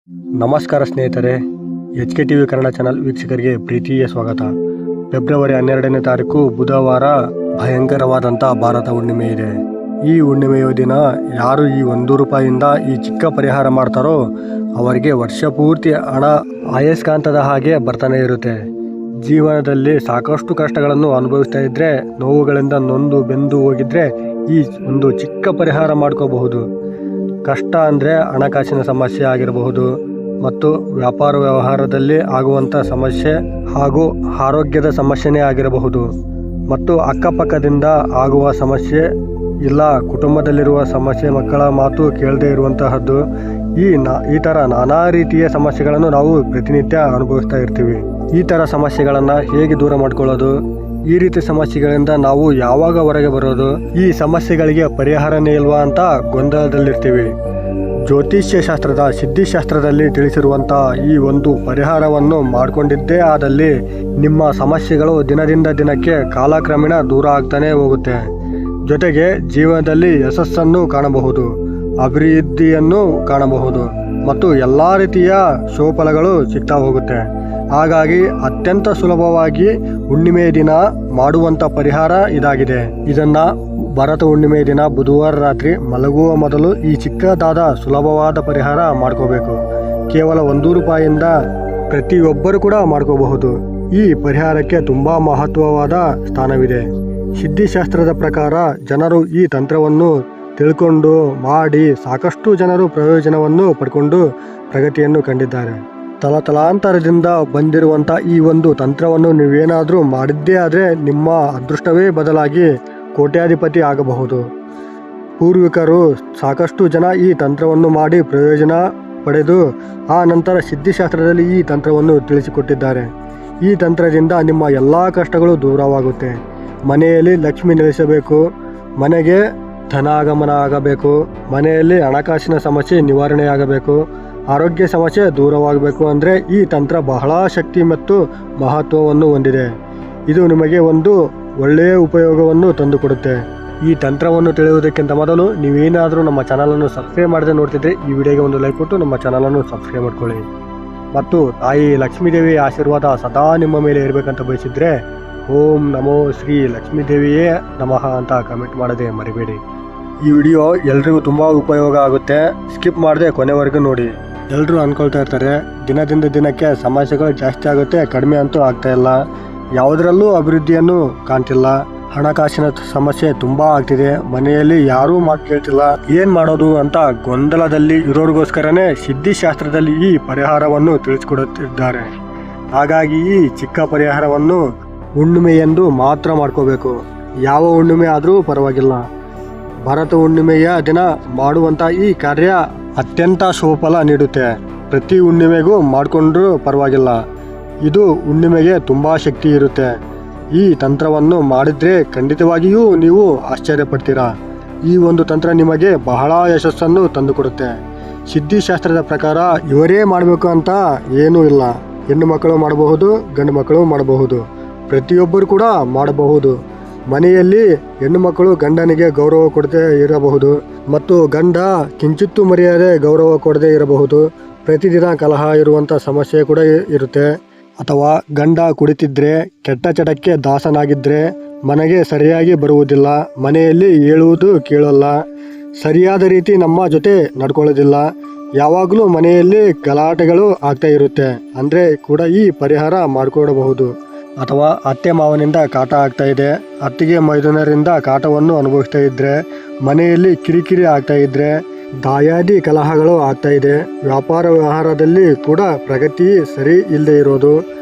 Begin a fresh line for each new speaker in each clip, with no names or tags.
ನಮಸ್ಕಾರ ಸ್ನೇಹಿತರೆ, HK TV Kannada channel ವೀಕ್ಷಕರಿಗೆ ಪ್ರೀತಿಯ ಸ್ವಾಗತ. ಫೆಬ್ರವರಿ 12ನೇ ತಾರೀಕು ಬುಧವಾರ ಭಯಂಕರವಾದಂಥ ಭಾರತ ಹುಣ್ಣಿಮೆ ಇದೆ. ಈ ಹುಣ್ಣಿಮೆಯ ದಿನ ಯಾರು ಈ ₹1 ಈ ಚಿಕ್ಕ ಪರಿಹಾರ ಮಾಡ್ತಾರೋ ಅವರಿಗೆ ವರ್ಷ ಪೂರ್ತಿ ಹಣ ಅಯಸ್ಕಾಂತದ ಹಾಗೆ ಬರ್ತಾನೆ ಇರುತ್ತೆ. ಜೀವನದಲ್ಲಿ ಸಾಕಷ್ಟು ಕಷ್ಟಗಳನ್ನು ಅನುಭವಿಸ್ತಾ ಇದ್ದರೆ, ನೋವುಗಳಿಂದ ನೊಂದು ಬೆಂದು ಹೋಗಿದ್ರೆ ಈ ಒಂದು ಚಿಕ್ಕ ಪರಿಹಾರ ಮಾಡ್ಕೋಬಹುದು. ಕಷ್ಟ ಅಂದರೆ ಹಣಕಾಸಿನ ಸಮಸ್ಯೆ ಆಗಿರಬಹುದು, ಮತ್ತು ವ್ಯಾಪಾರ ವ್ಯವಹಾರದಲ್ಲಿ ಆಗುವಂಥ ಸಮಸ್ಯೆ ಹಾಗೂ ಆರೋಗ್ಯದ ಸಮಸ್ಯೆನೇ ಆಗಿರಬಹುದು, ಮತ್ತು ಅಕ್ಕಪಕ್ಕದಿಂದ ಆಗುವ ಸಮಸ್ಯೆ ಇಲ್ಲ ಕುಟುಂಬದಲ್ಲಿರುವ ಸಮಸ್ಯೆ, ಮಕ್ಕಳ ಮಾತು ಕೇಳದೇ ಇರುವಂತಹದ್ದು, ಈ ಥರ ನಾನಾ ರೀತಿಯ ಸಮಸ್ಯೆಗಳನ್ನು ನಾವು ಪ್ರತಿನಿತ್ಯ ಅನುಭವಿಸ್ತಾ ಇರ್ತೀವಿ. ಈ ಥರ ಸಮಸ್ಯೆಗಳನ್ನು ಹೇಗೆ ದೂರ ಮಾಡ್ಕೊಳ್ಳೋದು, ಈ ರೀತಿ ಸಮಸ್ಯೆಗಳಿಂದ ನಾವು ಯಾವಾಗ ಹೊರಗೆ ಬರೋದು, ಈ ಸಮಸ್ಯೆಗಳಿಗೆ ಪರಿಹಾರನೇ ಇಲ್ವಾ ಅಂತ ಗೊಂದಲದಲ್ಲಿರ್ತೀವಿ. ಜ್ಯೋತಿಷ್ಯ ಶಾಸ್ತ್ರದ ಸಿದ್ಧಿಶಾಸ್ತ್ರದಲ್ಲಿ ತಿಳಿಸಿರುವಂತಹ ಈ ಒಂದು ಪರಿಹಾರವನ್ನು ಮಾಡಿಕೊಂಡಿದ್ದೇ ಆದಲ್ಲಿ ನಿಮ್ಮ ಸಮಸ್ಯೆಗಳು ದಿನದಿಂದ ದಿನಕ್ಕೆ ಕಾಲಕ್ರಮೇಣ ದೂರ ಆಗ್ತಾನೆ ಹೋಗುತ್ತೆ. ಜೊತೆಗೆ ಜೀವನದಲ್ಲಿ ಯಶಸ್ಸನ್ನು ಕಾಣಬಹುದು, ಅಭಿವೃದ್ಧಿಯನ್ನು ಕಾಣಬಹುದು, ಮತ್ತು ಎಲ್ಲ ರೀತಿಯ ಶುಭಫಲಗಳು ಸಿಗ್ತಾ ಹೋಗುತ್ತೆ. ಹಾಗಾಗಿ ಅತ್ಯಂತ ಸುಲಭವಾಗಿ ಹುಣ್ಣಿಮೆಯ ದಿನ ಮಾಡುವಂಥ ಪರಿಹಾರ ಇದಾಗಿದೆ. ಇದನ್ನು ಭಾರತ ಹುಣ್ಣಿಮೆಯ ದಿನ ಬುಧವಾರ ರಾತ್ರಿ ಮಲಗುವ ಮೊದಲು ಈ ಚಿಕ್ಕದಾದ ಸುಲಭವಾದ ಪರಿಹಾರ ಮಾಡ್ಕೋಬೇಕು. ಕೇವಲ ₹1 ಪ್ರತಿಯೊಬ್ಬರು ಕೂಡ ಮಾಡ್ಕೋಬಹುದು. ಈ ಪರಿಹಾರಕ್ಕೆ ತುಂಬ ಮಹತ್ವವಾದ ಸ್ಥಾನವಿದೆ. ಸಿದ್ಧಿಶಾಸ್ತ್ರದ ಪ್ರಕಾರ ಜನರು ಈ ತಂತ್ರವನ್ನು ತಿಳ್ಕೊಂಡು ಮಾಡಿ ಸಾಕಷ್ಟು ಜನರು ಪ್ರಯೋಜನವನ್ನು ಪಡ್ಕೊಂಡು ಪ್ರಗತಿಯನ್ನು ಕಂಡಿದ್ದಾರೆ. ತಲಾಂತರದಿಂದ ಬಂದಿರುವಂಥ ಈ ಒಂದು ತಂತ್ರವನ್ನು ನೀವೇನಾದರೂ ಮಾಡಿದ್ದೇ ಆದರೆ ನಿಮ್ಮ ಅದೃಷ್ಟವೇ ಬದಲಾಗಿ ಕೋಟ್ಯಾಧಿಪತಿ ಆಗಬಹುದು. ಪೂರ್ವಿಕರು ಸಾಕಷ್ಟು ಜನ ಈ ತಂತ್ರವನ್ನು ಮಾಡಿ ಪ್ರಯೋಜನ ಪಡೆದು ಆ ನಂತರ ಸಿದ್ಧಿಶಾಸ್ತ್ರದಲ್ಲಿ ಈ ತಂತ್ರವನ್ನು ತಿಳಿಸಿಕೊಟ್ಟಿದ್ದಾರೆ. ಈ ತಂತ್ರದಿಂದ ನಿಮ್ಮ ಎಲ್ಲ ಕಷ್ಟಗಳು ದೂರವಾಗುತ್ತೆ. ಮನೆಯಲ್ಲಿ ಲಕ್ಷ್ಮಿ ನೆಲೆಸಬೇಕು, ಮನೆಗೆ ಧನಾಗಮನ ಆಗಬೇಕು, ಮನೆಯಲ್ಲಿ ಹಣಕಾಸಿನ ಸಮಸ್ಯೆ ನಿವಾರಣೆಯಾಗಬೇಕು, ಆರೋಗ್ಯ ಸಮಸ್ಯೆ ದೂರವಾಗಬೇಕು ಅಂದರೆ ಈ ತಂತ್ರ ಬಹಳ ಶಕ್ತಿ ಮತ್ತು ಮಹತ್ವವನ್ನು ಹೊಂದಿದೆ. ಇದು ನಿಮಗೆ ಒಂದು ಒಳ್ಳೆಯ ಉಪಯೋಗವನ್ನು ತಂದುಕೊಡುತ್ತೆ. ಈ ತಂತ್ರವನ್ನು ತಿಳಿಯುವುದಕ್ಕಿಂತ ಮೊದಲು ನೀವೇನಾದರೂ ನಮ್ಮ ಚಾನಲನ್ನು ಸಬ್ಸ್ಕ್ರೈಬ್ ಮಾಡದೆ ನೋಡ್ತಿದ್ರೆ ಈ ವಿಡಿಯೋಗೆ ಒಂದು ಲೈಕ್ ಕೊಟ್ಟು ನಮ್ಮ ಚಾನಲನ್ನು ಸಬ್ಸ್ಕ್ರೈಬ್ ಮಾಡ್ಕೊಳ್ಳಿ. ಮತ್ತು ತಾಯಿ ಲಕ್ಷ್ಮೀದೇವಿಯ ಆಶೀರ್ವಾದ ಸದಾ ನಿಮ್ಮ ಮೇಲೆ ಇರಬೇಕಂತ ಬಯಸಿದ್ರೆ ಓಂ ನಮೋ ಶ್ರೀ ಲಕ್ಷ್ಮೀದೇವಿಯೇ ನಮಃ ಅಂತ ಕಮೆಂಟ್ ಮಾಡದೆ ಮರಿಬೇಡಿ. ಈ ವಿಡಿಯೋ ಎಲ್ರಿಗೂ ತುಂಬ ಉಪಯೋಗ ಆಗುತ್ತೆ, ಸ್ಕಿಪ್ ಮಾಡದೆ ಕೊನೆವರೆಗೂ ನೋಡಿ. ಎಲ್ಲರೂ ಅಂದ್ಕೊಳ್ತಾ ಇರ್ತಾರೆ ದಿನದಿಂದ ದಿನಕ್ಕೆ ಸಮಸ್ಯೆಗಳು ಜಾಸ್ತಿ ಆಗುತ್ತೆ, ಕಡಿಮೆ ಅಂತೂ ಆಗ್ತಾ ಇಲ್ಲ, ಯಾವುದರಲ್ಲೂ ಅಭಿವೃದ್ಧಿಯನ್ನು ಕಾಣ್ತಿಲ್ಲ, ಹಣಕಾಸಿನ ಸಮಸ್ಯೆ ತುಂಬ ಆಗ್ತಿದೆ, ಮನೆಯಲ್ಲಿ ಯಾರೂ ಮಾತು ಕೇಳ್ತಿಲ್ಲ, ಏನು ಮಾಡೋದು ಅಂತ ಗೊಂದಲದಲ್ಲಿ ಇರೋರಿಗೋಸ್ಕರನೇ ಸಿದ್ಧಿಶಾಸ್ತ್ರದಲ್ಲಿ ಈ ಪರಿಹಾರವನ್ನು ತಿಳಿಸ್ಕೊಡುತ್ತಿದ್ದಾರೆ. ಹಾಗಾಗಿ ಈ ಚಿಕ್ಕ ಪರಿಹಾರವನ್ನು ಹುಣ್ಣಿಮೆಯೆಂದು ಮಾತ್ರ ಮಾಡ್ಕೋಬೇಕು. ಯಾವ ಹುಣ್ಣಿಮೆ ಆದರೂ ಪರವಾಗಿಲ್ಲ. ಭಾರತ ಹುಣ್ಣಿಮೆಯ ದಿನ ಮಾಡುವಂಥ ಈ ಕಾರ್ಯ ಅತ್ಯಂತ ಶುಭಫಲ ನೀಡುತ್ತೆ. ಪ್ರತಿ ಹುಣ್ಣಿಮೆಗೂ ಮಾಡಿಕೊಂಡ್ರೂ ಪರವಾಗಿಲ್ಲ. ಇದು ಹುಣ್ಣಿಮೆಗೆ ತುಂಬ ಶಕ್ತಿ ಇರುತ್ತೆ. ಈ ತಂತ್ರವನ್ನು ಮಾಡಿದರೆ ಖಂಡಿತವಾಗಿಯೂ ನೀವು ಆಶ್ಚರ್ಯಪಡ್ತೀರಾ. ಈ ಒಂದು ತಂತ್ರ ನಿಮಗೆ ಬಹಳ ಯಶಸ್ಸನ್ನು ತಂದುಕೊಡುತ್ತೆ. ಸಿದ್ಧಿಶಾಸ್ತ್ರದ ಪ್ರಕಾರ ಇವರೇ ಮಾಡಬೇಕು ಅಂತ ಏನೂ ಇಲ್ಲ. ಹೆಣ್ಣು ಮಕ್ಕಳು ಮಾಡಬಹುದು, ಗಂಡು ಮಕ್ಕಳು ಮಾಡಬಹುದು, ಪ್ರತಿಯೊಬ್ಬರು ಕೂಡ ಮಾಡಬಹುದು. ಮನೆಯಲ್ಲಿ ಹೆಣ್ಣು ಮಕ್ಕಳು ಗಂಡನಿಗೆ ಗೌರವ ಕೊಡದೇ ಇರಬಹುದು, ಮತ್ತು ಗಂಡ ಕಿಂಚಿತ್ತೂ ಮರ್ಯಾದೆ ಗೌರವ ಕೊಡದೇ ಇರಬಹುದು. ಪ್ರತಿದಿನ ಕಲಹ ಇರುವಂಥ ಸಮಸ್ಯೆ ಕೂಡ ಇರುತ್ತೆ. ಅಥವಾ ಗಂಡ ಕುಡಿತಿದ್ರೆ, ಕೆಟ್ಟ ಚಟಕ್ಕೆ ದಾಸನಾಗಿದ್ದರೆ ಮನೆಗೆ ಸರಿಯಾಗಿ ಬರುವುದಿಲ್ಲ, ಮನೆಯಲ್ಲಿ ಹೇಳುವುದು ಕೇಳೋಲ್ಲ, ಸರಿಯಾದ ರೀತಿ ನಮ್ಮ ಜೊತೆ ನಡ್ಕೊಳ್ಳೋದಿಲ್ಲ, ಯಾವಾಗಲೂ ಮನೆಯಲ್ಲಿ ಗಲಾಟೆಗಳು ಆಗ್ತಾ ಇರುತ್ತೆ ಅಂದರೆ ಕೂಡ ಈ ಪರಿಹಾರ ಮಾಡಿಕೊಡಬಹುದು. ಅಥವಾ ಅತ್ತೆ ಮಾವನಿಂದ ಕಾಟ ಆಗ್ತಾ ಇದೆ, ಅತ್ತಿಗೆ ಮೈದುನರಿಂದ ಕಾಟವನ್ನು ಅನುಭವಿಸ್ತಾ ಇದ್ದರೆ, ಮನೆಯಲ್ಲಿ ಕಿರಿಕಿರಿ ಆಗ್ತಾ ಇದ್ದರೆ, ದಾಯಾದಿ ಕಲಹಗಳು ಆಗ್ತಾ ಇದೆ, ವ್ಯಾಪಾರ ವ್ಯವಹಾರದಲ್ಲಿ ಕೂಡ ಪ್ರಗತಿ ಸರಿ ಇಲ್ಲದೆ ಇರೋದು,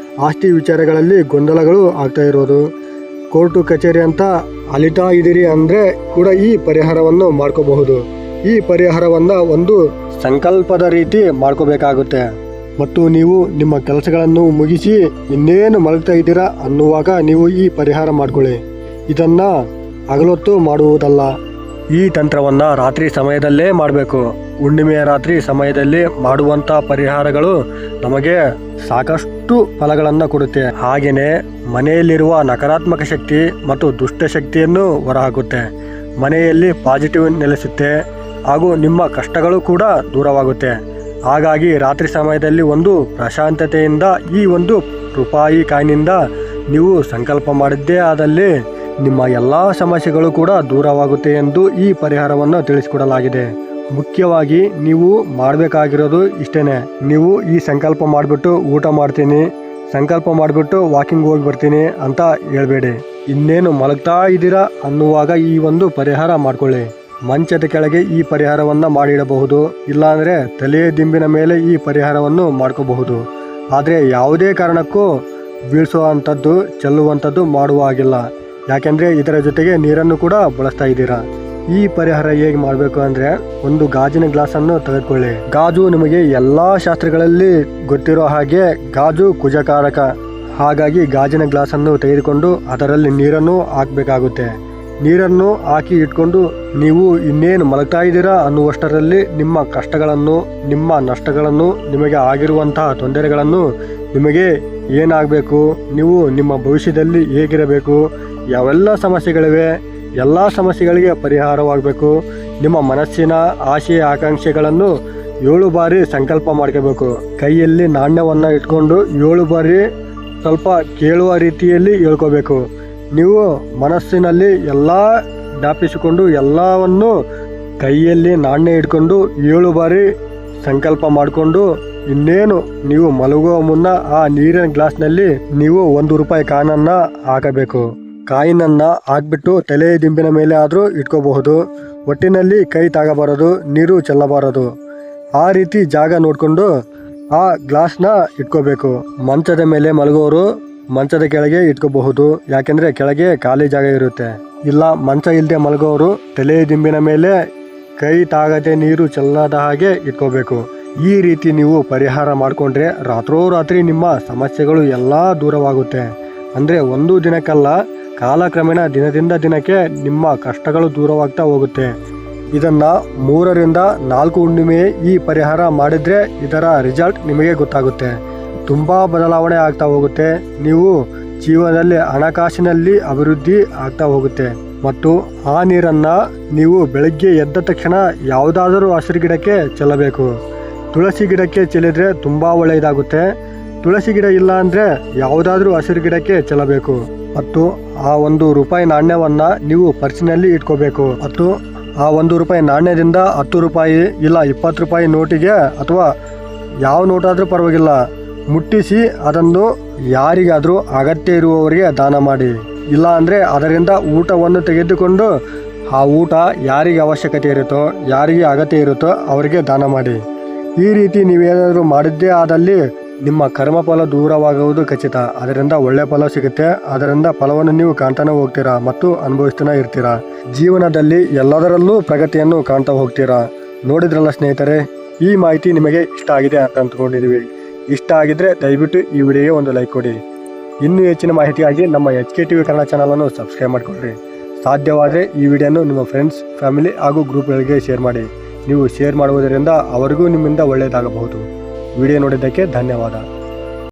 ಆಸ್ತಿ ವಿಚಾರಗಳಲ್ಲಿ ಗೊಂದಲಗಳು ಆಗ್ತಾ ಇರೋದು, ಕೋರ್ಟು ಕಚೇರಿ ಅಂತ ಅಲಿತಾ ಇದ್ದೀರಿ ಅಂದರೆ ಕೂಡ ಈ ಪರಿಹಾರವನ್ನು ಮಾಡ್ಕೋಬಹುದು. ಈ ಪರಿಹಾರವನ್ನು ಒಂದು ಸಂಕಲ್ಪದ ರೀತಿ ಮಾಡ್ಕೋಬೇಕಾಗುತ್ತೆ. ಮತ್ತು ನೀವು ನಿಮ್ಮ ಕೆಲಸಗಳನ್ನು ಮುಗಿಸಿ ಇನ್ನೇನು ಮಲಗ್ತಾ ಇದ್ದೀರಾ ಅನ್ನುವಾಗ ನೀವು ಈ ಪರಿಹಾರ ಮಾಡ್ಕೊಳ್ಳಿ. ಇದನ್ನು ಹಗಲೊತ್ತು ಮಾಡುವುದಲ್ಲ. ಈ ತಂತ್ರವನ್ನು ರಾತ್ರಿ ಸಮಯದಲ್ಲೇ ಮಾಡಬೇಕು. ಹುಣ್ಣಿಮೆಯ ರಾತ್ರಿ ಸಮಯದಲ್ಲಿ ಮಾಡುವಂಥ ಪರಿಹಾರಗಳು ನಮಗೆ ಸಾಕಷ್ಟು ಫಲಗಳನ್ನು ಕೊಡುತ್ತೆ. ಹಾಗೆಯೇ ಮನೆಯಲ್ಲಿರುವ ನಕಾರಾತ್ಮಕ ಶಕ್ತಿ ಮತ್ತು ದುಷ್ಟಶಕ್ತಿಯನ್ನು ಹೊರಹಾಕುತ್ತೆ. ಮನೆಯಲ್ಲಿ ಪಾಸಿಟಿವ್ ನೆಲೆಸುತ್ತೆ ಹಾಗೂ ನಿಮ್ಮ ಕಷ್ಟಗಳು ಕೂಡ ದೂರವಾಗುತ್ತೆ. ಹಾಗಾಗಿ ರಾತ್ರಿ ಸಮಯದಲ್ಲಿ ಒಂದು ಪ್ರಶಾಂತತೆಯಿಂದ ಈ ಒಂದು ರೂಪಾಯಿ ಕಾಯಿನಿಂದ ನೀವು ಸಂಕಲ್ಪ ಮಾಡಿದ್ದೇ ಆದಲ್ಲಿ ನಿಮ್ಮ ಎಲ್ಲ ಸಮಸ್ಯೆಗಳು ಕೂಡ ದೂರವಾಗುತ್ತೆ ಎಂದು ಈ ಪರಿಹಾರವನ್ನು ತಿಳಿಸಿಕೊಡಲಾಗಿದೆ. ಮುಖ್ಯವಾಗಿ ನೀವು ಮಾಡಬೇಕಾಗಿರೋದು ಇಷ್ಟೇನೆ. ನೀವು ಈ ಸಂಕಲ್ಪ ಮಾಡಿಬಿಟ್ಟು ಊಟ ಮಾಡ್ತೀನಿ, ಸಂಕಲ್ಪ ಮಾಡಿಬಿಟ್ಟು ವಾಕಿಂಗ್ ಹೋಗಿ ಬರ್ತೀನಿ ಅಂತ ಹೇಳ್ಬೇಡಿ. ಇನ್ನೇನು ಮಲಗ್ತಾ ಇದ್ದೀರಾ ಅನ್ನುವಾಗ ಈ ಒಂದು ಪರಿಹಾರ ಮಾಡ್ಕೊಳ್ಳಿ. ಮಂಚದ ಕೆಳಗೆ ಈ ಪರಿಹಾರವನ್ನು ಮಾಡಿಡಬಹುದು, ಇಲ್ಲಾಂದರೆ ತಲೆಯ ದಿಂಬಿನ ಮೇಲೆ ಈ ಪರಿಹಾರವನ್ನು ಮಾಡ್ಕೋಬಹುದು. ಆದರೆ ಯಾವುದೇ ಕಾರಣಕ್ಕೂ ಬೀಳಿಸುವಂಥದ್ದು ಚೆಲ್ಲುವಂಥದ್ದು ಮಾಡುವ ಹಾಗಿಲ್ಲ. ಯಾಕೆಂದರೆ ಇದರ ಜೊತೆಗೆ ನೀರನ್ನು ಕೂಡ ಬಳಸ್ತಾ ಇದ್ದೀರಾ. ಈ ಪರಿಹಾರ ಹೇಗೆ ಮಾಡಬೇಕು ಅಂದರೆ, ಒಂದು ಗಾಜಿನ ಗ್ಲಾಸನ್ನು ತೆಗೆದುಕೊಳ್ಳಿ. ಗಾಜು ನಿಮಗೆ ಎಲ್ಲ ಶಾಸ್ತ್ರಗಳಲ್ಲಿ ಗೊತ್ತಿರೋ ಹಾಗೆ ಗಾಜು ಕುಜಕಾರಕ. ಹಾಗಾಗಿ ಗಾಜಿನ ಗ್ಲಾಸನ್ನು ತೆಗೆದುಕೊಂಡು ಅದರಲ್ಲಿ ನೀರನ್ನು ಹಾಕಬೇಕಾಗುತ್ತೆ. ನೀರನ್ನು ಹಾಕಿ ಇಟ್ಕೊಂಡು ನೀವು ಇನ್ನೇನು ಮಲಗ್ತಾ ಇದ್ದೀರಾ ಅನ್ನುವಷ್ಟರಲ್ಲಿ ನಿಮ್ಮ ಕಷ್ಟಗಳನ್ನು, ನಿಮ್ಮ ನಷ್ಟಗಳನ್ನು, ನಿಮಗೆ ಆಗಿರುವಂತಹ ತೊಂದರೆಗಳನ್ನು, ನಿಮಗೆ ಏನಾಗಬೇಕು, ನೀವು ನಿಮ್ಮ ಭವಿಷ್ಯದಲ್ಲಿ ಹೇಗಿರಬೇಕು, ಯಾವೆಲ್ಲ ಸಮಸ್ಯೆಗಳಿವೆ, ಎಲ್ಲ ಸಮಸ್ಯೆಗಳಿಗೆ ಪರಿಹಾರವಾಗಬೇಕು. ನಿಮ್ಮ ಮನಸ್ಸಿನ ಆಸೆ ಆಕಾಂಕ್ಷೆಗಳನ್ನು 7 ಬಾರಿ ಸಂಕಲ್ಪ ಮಾಡ್ಕೋಬೇಕು. ಕೈಯಲ್ಲಿ ನಾಣ್ಯವನ್ನು ಇಟ್ಕೊಂಡು 7 ಬಾರಿ ಸ್ವಲ್ಪ ಕೇಳುವ ರೀತಿಯಲ್ಲಿ ಹೇಳ್ಕೋಬೇಕು. ನೀವು ಮನಸ್ಸಿನಲ್ಲಿ ಎಲ್ಲ ಜ್ಞಾಪಿಸಿಕೊಂಡು ಎಲ್ಲವನ್ನು ಕೈಯಲ್ಲಿ ನಾಣ್ಯ ಇಟ್ಕೊಂಡು 7 ಬಾರಿ ಸಂಕಲ್ಪ ಮಾಡಿಕೊಂಡು ಇನ್ನೇನು ನೀವು ಮಲಗುವ ಮುನ್ನ ಆ ನೀರಿನ ಗ್ಲಾಸ್ನಲ್ಲಿ ನೀವು 1 ರೂಪಾಯಿ ಕಾಯಿನನ್ನು ಹಾಕಬೇಕು. ಕಾಯಿನನ್ನು ಹಾಕ್ಬಿಟ್ಟು ತಲೆ ದಿಂಬಿನ ಮೇಲೆ ಆದರೂ ಇಟ್ಕೋಬಹುದು. ಒಟ್ಟಿನಲ್ಲಿ ಕೈ ತಾಗಬಾರದು, ನೀರು ಚೆಲ್ಲಬಾರದು. ಆ ರೀತಿ ಜಾಗ ನೋಡಿಕೊಂಡು ಆ ಗ್ಲಾಸ್ನ ಇಟ್ಕೋಬೇಕು. ಮಂಚದ ಮೇಲೆ ಮಲಗೋರು ಮಂಚದ ಕೆಳಗೆ ಇಟ್ಕೋಬಹುದು, ಯಾಕೆಂದರೆ ಕೆಳಗೆ ಖಾಲಿ ಜಾಗ ಇರುತ್ತೆ. ಇಲ್ಲ ಮಂಚ ಇಲ್ಲದೆ ಮಲಗೋರು ತಲೆ ದಿಂಬಿನ ಮೇಲೆ ಕೈ ತಾಗದೆ ನೀರು ಚೆಲ್ಲದ ಹಾಗೆ ಇಟ್ಕೋಬೇಕು. ಈ ರೀತಿ ನೀವು ಪರಿಹಾರ ಮಾಡಿಕೊಂಡ್ರೆ ರಾತ್ರೋರಾತ್ರಿ ನಿಮ್ಮ ಸಮಸ್ಯೆಗಳು ಎಲ್ಲ ದೂರವಾಗುತ್ತೆ. ಅಂದರೆ ಒಂದು ದಿನಕ್ಕಲ್ಲ, ಕಾಲಕ್ರಮೇಣ ದಿನದಿಂದ ದಿನಕ್ಕೆ ನಿಮ್ಮ ಕಷ್ಟಗಳು ದೂರವಾಗ್ತಾ ಹೋಗುತ್ತೆ. ಇದನ್ನು 3 ರಿಂದ 4 ಹುಣ್ಣಿಮೆ ಈ ಪರಿಹಾರ ಮಾಡಿದರೆ ಇದರ ರಿಸಲ್ಟ್ ನಿಮಗೆ ಗೊತ್ತಾಗುತ್ತೆ. ತುಂಬ ಬದಲಾವಣೆ ಆಗ್ತಾ ಹೋಗುತ್ತೆ. ನೀವು ಜೀವನದಲ್ಲಿ ಹಣಕಾಸಿನಲ್ಲಿ ಅಭಿವೃದ್ಧಿ ಆಗ್ತಾ ಹೋಗುತ್ತೆ. ಮತ್ತು ಆ ನೀರನ್ನು ನೀವು ಬೆಳಗ್ಗೆ ಎದ್ದ ತಕ್ಷಣ ಯಾವುದಾದರೂ ಹಸಿರು ಗಿಡಕ್ಕೆ ಚೆಲ್ಲಬೇಕು. ತುಳಸಿ ಗಿಡಕ್ಕೆ ಚೆಲ್ಲಿದರೆ ತುಂಬ ಒಳ್ಳೆಯದಾಗುತ್ತೆ. ತುಳಸಿ ಗಿಡ ಇಲ್ಲ ಅಂದರೆ ಯಾವುದಾದ್ರೂ ಹಸಿರು ಗಿಡಕ್ಕೆ ಚೆಲ್ಲಬೇಕು. ಮತ್ತು ಆ 1 ರೂಪಾಯಿ ನಾಣ್ಯವನ್ನು ನೀವು ಪರ್ಸಿನಲ್ಲಿ ಇಟ್ಕೋಬೇಕು. ಮತ್ತು ಆ 1 ರೂಪಾಯಿ ನಾಣ್ಯದಿಂದ 10 ರೂಪಾಯಿ ಇಲ್ಲ 20 ರೂಪಾಯಿ ನೋಟಿಗೆ ಅಥವಾ ಯಾವ ನೋಟಾದರೂ ಪರವಾಗಿಲ್ಲ ಮುಟ್ಟಿಸಿ ಅದನ್ನು ಯಾರಿಗಾದರೂ ಅಗತ್ಯ ಇರುವವರಿಗೆ ದಾನ ಮಾಡಿ. ಇಲ್ಲ ಅಂದರೆ ಅದರಿಂದ ಊಟವನ್ನು ತೆಗೆದುಕೊಂಡು ಆ ಊಟ ಯಾರಿಗೆ ಅವಶ್ಯಕತೆ ಇರುತ್ತೋ, ಯಾರಿಗೆ ಅಗತ್ಯ ಇರುತ್ತೋ ಅವರಿಗೆ ದಾನ ಮಾಡಿ. ಈ ರೀತಿ ನೀವೇನಾದರೂ ಮಾಡಿದ್ದೇ ಆದಲ್ಲಿ ನಿಮ್ಮ ಕರ್ಮಫಲ ದೂರವಾಗುವುದು ಖಚಿತ. ಅದರಿಂದ ಒಳ್ಳೆ ಫಲ ಸಿಗುತ್ತೆ. ಅದರಿಂದ ಫಲವನ್ನು ನೀವು ಕಾಣ್ತಾನೆ ಹೋಗ್ತೀರಾ ಮತ್ತು ಅನುಭವಿಸ್ತಾನೆ ಇರ್ತೀರಾ. ಜೀವನದಲ್ಲಿ ಎಲ್ಲದರಲ್ಲೂ ಪ್ರಗತಿಯನ್ನು ಕಾಣ್ತಾ ಹೋಗ್ತೀರಾ. ನೋಡಿದ್ರಲ್ಲ ಸ್ನೇಹಿತರೆ, ಈ ಮಾಹಿತಿ ನಿಮಗೆ ಇಷ್ಟ ಆಗಿದೆ ಅಂತ ಅಂದ್ಕೊಂಡಿದ್ದೀವಿ. ಇಷ್ಟ ಆಗಿದ್ರೆ ದಯವಿಟ್ಟು ಈ ವಿಡಿಯೋಗೆ ಒಂದು ಲೈಕ್ ಕೊಡಿ. ಇನ್ನೂ ಹೆಚ್ಚಿನ ಮಾಹಿತಿಯಾಗಿ ನಮ್ಮ HK TV ಕನ್ನಡ ಚಾನಲನ್ನು ಸಬ್ಸ್ಕ್ರೈಬ್ ಮಾಡಿಕೊಳ್ಳ್ರಿ. ಸಾಧ್ಯವಾದರೆ ಈ ವಿಡಿಯೋನು ನಿಮ್ಮ ಫ್ರೆಂಡ್ಸ್, ಫ್ಯಾಮಿಲಿ ಹಾಗೂ ಗ್ರೂಪ್ಗಳಿಗೆ ಶೇರ್ ಮಾಡಿ. ನೀವು ಶೇರ್ ಮಾಡುವುದರಿಂದ ಅವರಿಗೂ ನಿಮ್ಮಿಂದ ಒಳ್ಳೆಯದಾಗಬಹುದು. ವಿಡಿಯೋ ನೋಡಿದ್ದಕ್ಕೆ ಧನ್ಯವಾದ.